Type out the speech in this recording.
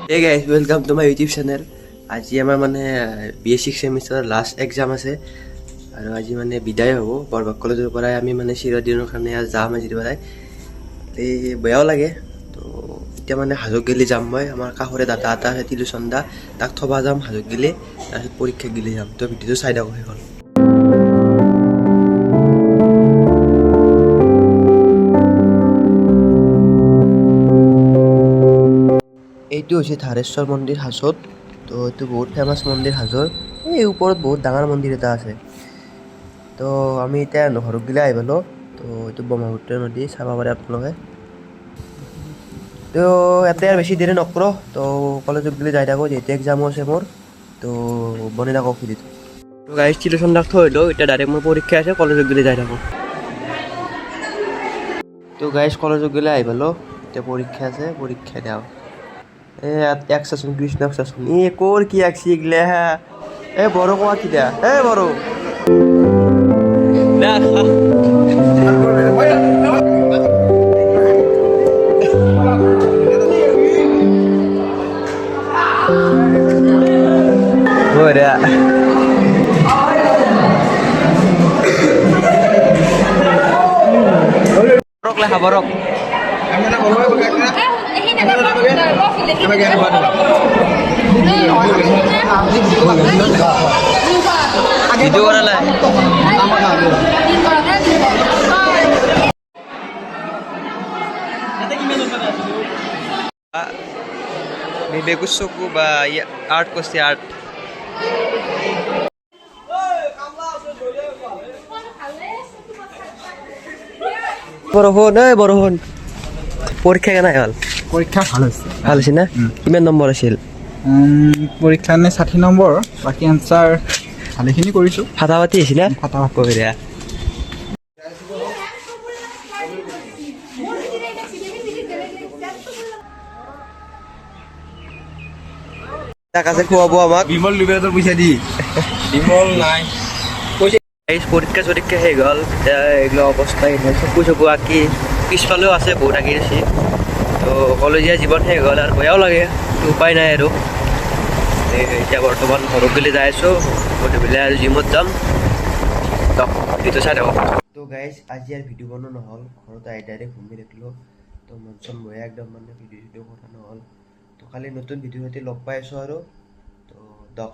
Hey guys, welcome to my YouTube channel. আজি আমাৰ মানে BA6 সেমিষ্টাৰৰ লাষ্ট এক্সাম আছে আৰু আজি মানে বিদায় হ'ব বৰবাক কলেজৰ পৰাই আমি মানে চিৰদিনৰ কাৰণে যাম আজিৰ পৰাই এই বেয়াও লাগে তো এতিয়া মানে হাজক গেলি যাম মই আমাৰ কাষৰে দাদা এটা আছে টিলুচন দা তাক থবা যাম হাজক গেলি তাৰপিছত পৰীক্ষা গেলি যাম তো ভিডিঅ'টো চাই থাকক সেইখন এইটো হৈছে ধাৰেশ্বৰ মন্দিৰ হাজোত তো এইটো বহুত ফেমাছ মন্দিৰ হাজোৰ এই ওপৰত বহুত ডাঙৰ মন্দিৰ এটা আছে তো আমি এতিয়া ঘৰত গিলে আহি পালোঁ তো এইটো ব্ৰহ্মপুত্ৰ নদী চাব পাৰে আপোনালোকে তো ইয়াতে আৰু বেছি দেৰি নকৰোঁ তো কলেজত গ'লে যাই থাকোঁ যিহেতু এক্সামো আছে মোৰ তো বনাই থাকক ভিডিঅ'টো তো গাড়ী ষ্টেচন তাক থৈ দিলোঁ এতিয়া ডাইৰেক্ট মোৰ পৰীক্ষা আছে কলেজত গ'লে যাই থাকোঁ তো গাড়ী কলেজত গ'লে আহি পালোঁ এতিয়া পৰীক্ষা আছে পৰীক্ষা দিওঁ এক চাচোন কৃষ্ণক চাচোন ক'ৰ কি আঁকছি এইগিলা হা বড়ো কোৱা কি দিয়া বড়ো বঢ়িয়া বৰক লেখা বৰক ভিডিও কৰালে বেগুসকু বা আৰ্ট কৰছি আৰ্ট বৰষুণ পৰীক্ষা কেনে হ'ল পৰীক্ষা ভাল হৈছে ভাল হৈছে না কিমান নম্বৰ আছিল পৰীক্ষা নে 60 নম্বৰ বাকী এনসাৰ ভালেখিনি কৰিছোঁ ফাটা পাতি আছিল না ফাটা বঢ়িয়া টাকা আছে খুৱাব আমাক বিমল লিবেতৰ পইচা দি বিমল নাই পৰীক্ষা চৰীক্ষা শেষ হ'ল এতিয়া এইগুলো অৱস্থা চকু আঁকি পিছফালেও আছে বহুত আঁকি আছে তো কলেজীয়া জীৱন শেষ হ'ল আৰু বেয়াও লাগে উপায় নাই আৰু এতিয়া বৰ্তমান ঘৰত গ'লে যাই আছোঁ গধূলি আৰু জিমত যাম ভিডিঅ'টো চাই থাকক তো গাইজ আজি আৰু ভিডিঅ' বনোৱা নহ'ল ঘৰত আহি ডাইৰেক্ট ঘুমি থাকিলোঁ তো মন চন বয়া একদম মানে ভিডিঅ' কথা নহ'ল তো খালি নতুন ভিডিঅ' সৈতে লগ পাই আছোঁ আৰু তো